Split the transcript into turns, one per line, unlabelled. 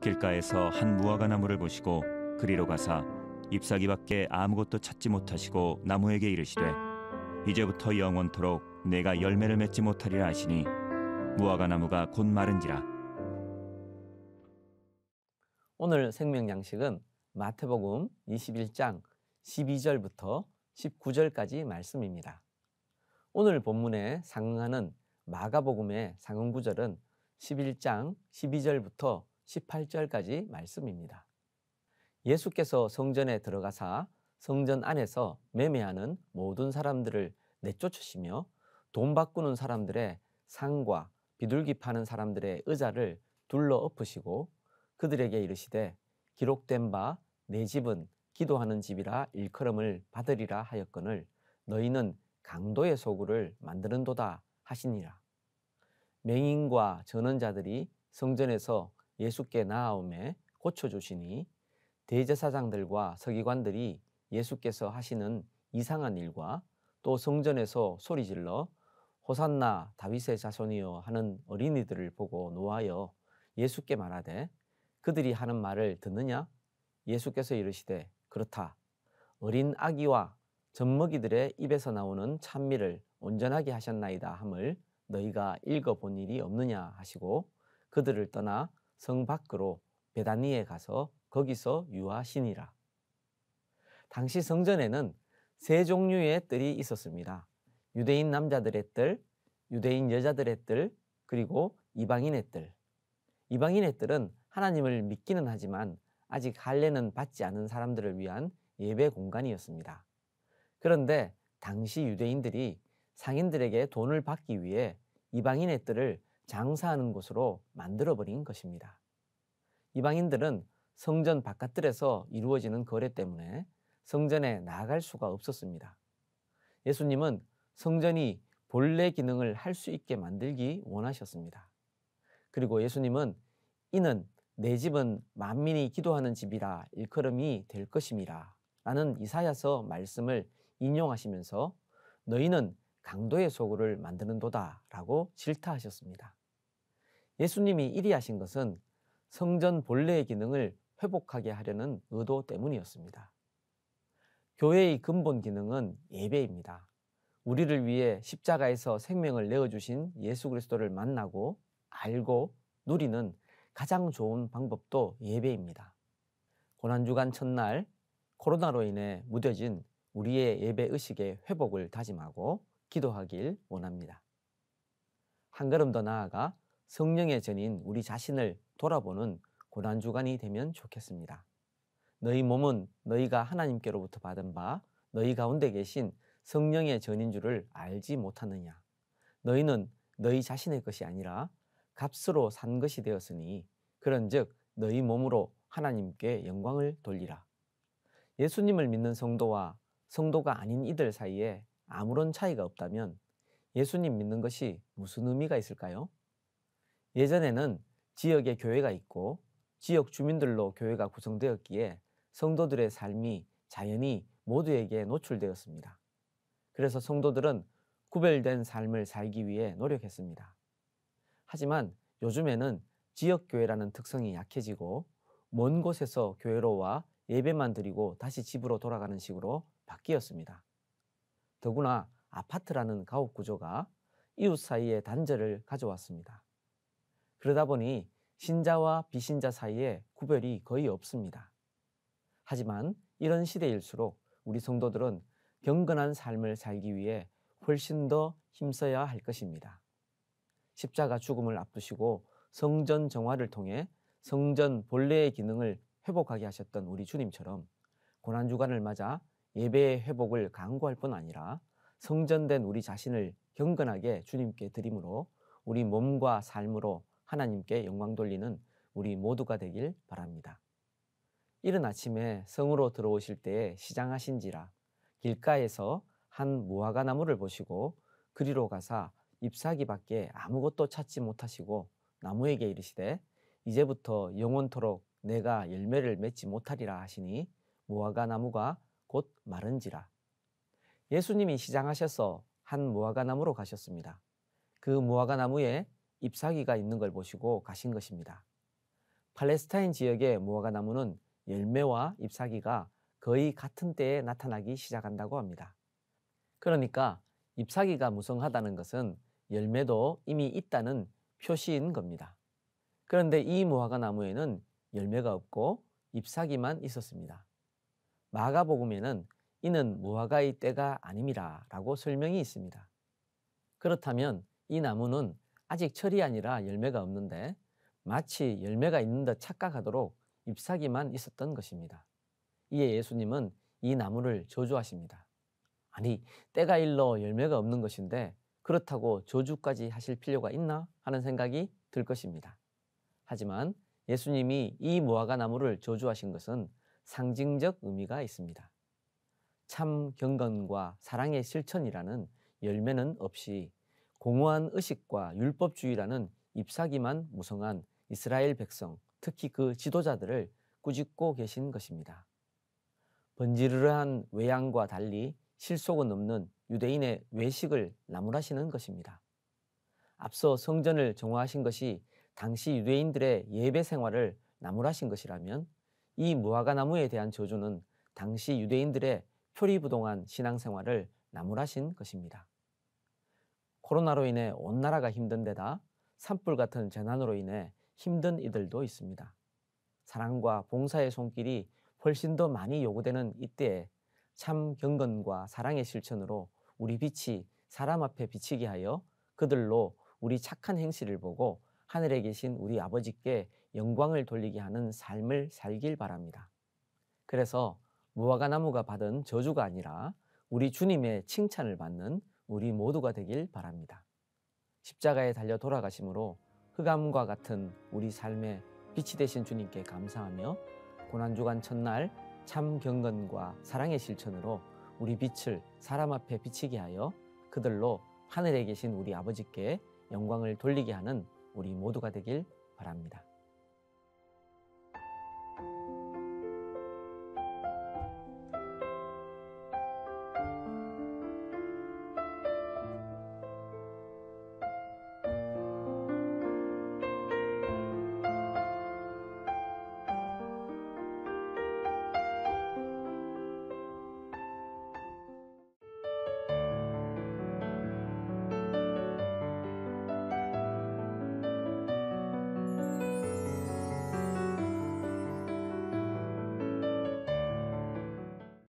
길가에서 한 무화과 나무를 보시고 그리로 가사 잎사귀밖에 아무것도 찾지 못하시고 나무에게 이르시되 이제부터 영원토록 내가 열매를 맺지 못하리라 하시니 무화과 나무가 곧 마른지라.
오늘 생명 양식은 마태복음 21장 12절부터 19절까지 말씀입니다. 오늘 본문에 상응하는 마가복음의 상응 구절은 11장 12절부터 18절까지 말씀입니다. 예수께서 성전에 들어가사 성전 안에서 매매하는 모든 사람들을 내쫓으시며 돈 바꾸는 사람들의 상과 비둘기 파는 사람들의 의자를 둘러 엎으시고 그들에게 이르시되 기록된 바 내 집은 기도하는 집이라 일컬음을 받으리라 하였거늘 너희는 강도의 소굴을 만드는도다 하시니라. 맹인과 전원자들이 성전에서 예수께 나아오매 고쳐주시니 대제사장들과 서기관들이 예수께서 하시는 이상한 일과 또 성전에서 소리질러 호산나 다윗의 자손이여 하는 어린이들을 보고 노하여 예수께 말하되 그들이 하는 말을 듣느냐? 예수께서 이르시되 그렇다. 어린 아기와 젖먹이들의 입에서 나오는 찬미를 온전하게 하셨나이다 함을 너희가 읽어본 일이 없느냐 하시고 그들을 떠나 성 밖으로 베다니에 가서 거기서 유하시니라. 당시 성전에는 세 종류의 뜰이 있었습니다. 유대인 남자들의 뜰, 유대인 여자들의 뜰, 그리고 이방인의 뜰. 이방인의 뜰은 하나님을 믿기는 하지만 아직 할례는 받지 않은 사람들을 위한 예배 공간이었습니다. 그런데 당시 유대인들이 상인들에게 돈을 받기 위해 이방인의 뜰을 장사하는 곳으로 만들어버린 것입니다. 이방인들은 성전 바깥뜰에서 이루어지는 거래 때문에 성전에 나아갈 수가 없었습니다. 예수님은 성전이 본래 기능을 할 수 있게 만들기 원하셨습니다. 그리고 예수님은 이는 내 집은 만민이 기도하는 집이라 일컬음이 될 것임이라 라는 이사야서 말씀을 인용하시면서 너희는 강도의 소굴을 만드는도다 라고 질타하셨습니다. 예수님이 이리 하신 것은 성전 본래의 기능을 회복하게 하려는 의도 때문이었습니다. 교회의 근본 기능은 예배입니다. 우리를 위해 십자가에서 생명을 내어주신 예수 그리스도를 만나고 알고 누리는 가장 좋은 방법도 예배입니다. 고난주간 첫날 코로나로 인해 무뎌진 우리의 예배 의식의 회복을 다짐하고 기도하길 원합니다. 한 걸음 더 나아가 성령의 전인 우리 자신을 돌아보는 고난주간이 되면 좋겠습니다. 너희 몸은 너희가 하나님께로부터 받은 바 너희 가운데 계신 성령의 전인 줄을 알지 못하느냐. 너희는 너희 자신의 것이 아니라 값으로 산 것이 되었으니 그런즉 너희 몸으로 하나님께 영광을 돌리라. 예수님을 믿는 성도와 성도가 아닌 이들 사이에 아무런 차이가 없다면 예수님 믿는 것이 무슨 의미가 있을까요? 예전에는 지역에 교회가 있고 지역 주민들로 교회가 구성되었기에 성도들의 삶이 자연히 모두에게 노출되었습니다. 그래서 성도들은 구별된 삶을 살기 위해 노력했습니다. 하지만 요즘에는 지역교회라는 특성이 약해지고 먼 곳에서 교회로 와 예배만 드리고 다시 집으로 돌아가는 식으로 바뀌었습니다. 더구나 아파트라는 가옥 구조가 이웃 사이의 단절을 가져왔습니다. 그러다 보니 신자와 비신자 사이에 구별이 거의 없습니다. 하지만 이런 시대일수록 우리 성도들은 경건한 삶을 살기 위해 훨씬 더 힘써야 할 것입니다. 십자가 죽음을 앞두시고 성전 정화를 통해 성전 본래의 기능을 회복하게 하셨던 우리 주님처럼 고난주간을 맞아 예배의 회복을 강구할 뿐 아니라 성전된 우리 자신을 경건하게 주님께 드림으로 우리 몸과 삶으로 하나님께 영광 돌리는 우리 모두가 되길 바랍니다. 이른 아침에 성으로 들어오실 때에 시장하신지라 길가에서 한 무화과 나무를 보시고 그리로 가사 잎사귀밖에 아무것도 찾지 못하시고 나무에게 이르시되 이제부터 영원토록 내가 열매를 맺지 못하리라 하시니 무화과 나무가 곧 마른지라. 예수님이 시장하셔서 한 무화과 나무로 가셨습니다. 그 무화과 나무에 잎사귀가 있는 걸 보시고 가신 것입니다. 팔레스타인 지역의 무화과 나무는 열매와 잎사귀가 거의 같은 때에 나타나기 시작한다고 합니다. 그러니까 잎사귀가 무성하다는 것은 열매도 이미 있다는 표시인 겁니다. 그런데 이 무화과 나무에는 열매가 없고 잎사귀만 있었습니다. 마가복음에는 이는 무화과의 때가 아님이라 라고 설명이 있습니다. 그렇다면 이 나무는 아직 철이 아니라 열매가 없는데 마치 열매가 있는 듯 착각하도록 잎사귀만 있었던 것입니다. 이에 예수님은 이 나무를 저주하십니다. 아니, 때가 일러 열매가 없는 것인데 그렇다고 저주까지 하실 필요가 있나 하는 생각이 들 것입니다. 하지만 예수님이 이 무화과 나무를 저주하신 것은 상징적 의미가 있습니다. 참 경건과 사랑의 실천이라는 열매는 없이 공허한 의식과 율법주의라는 잎사귀만 무성한 이스라엘 백성, 특히 그 지도자들을 꾸짖고 계신 것입니다. 번지르르한 외양과 달리 실속은 없는 유대인의 외식을 나무라시는 것입니다. 앞서 성전을 정화하신 것이 당시 유대인들의 예배 생활을 나무라신 것이라면 이 무화과 나무에 대한 저주는 당시 유대인들의 표리부동한 신앙생활을 나무라신 것입니다. 코로나로 인해 온 나라가 힘든 데다 산불 같은 재난으로 인해 힘든 이들도 있습니다. 사랑과 봉사의 손길이 훨씬 더 많이 요구되는 이때에 참 경건과 사랑의 실천으로 우리 빛이 사람 앞에 비치게 하여 그들로 우리 착한 행실을 보고 하늘에 계신 우리 아버지께 영광을 돌리게 하는 삶을 살길 바랍니다. 그래서 무화과 나무가 받은 저주가 아니라 우리 주님의 칭찬을 받는 우리 모두가 되길 바랍니다. 십자가에 달려 돌아가심으로 흑암과 같은 우리 삶에 빛이 되신 주님께 감사하며 고난주간 첫날 참 경건과 사랑의 실천으로 우리 빛을 사람 앞에 비치게 하여 그들로 하늘에 계신 우리 아버지께 영광을 돌리게 하는 우리 모두가 되길 바랍니다.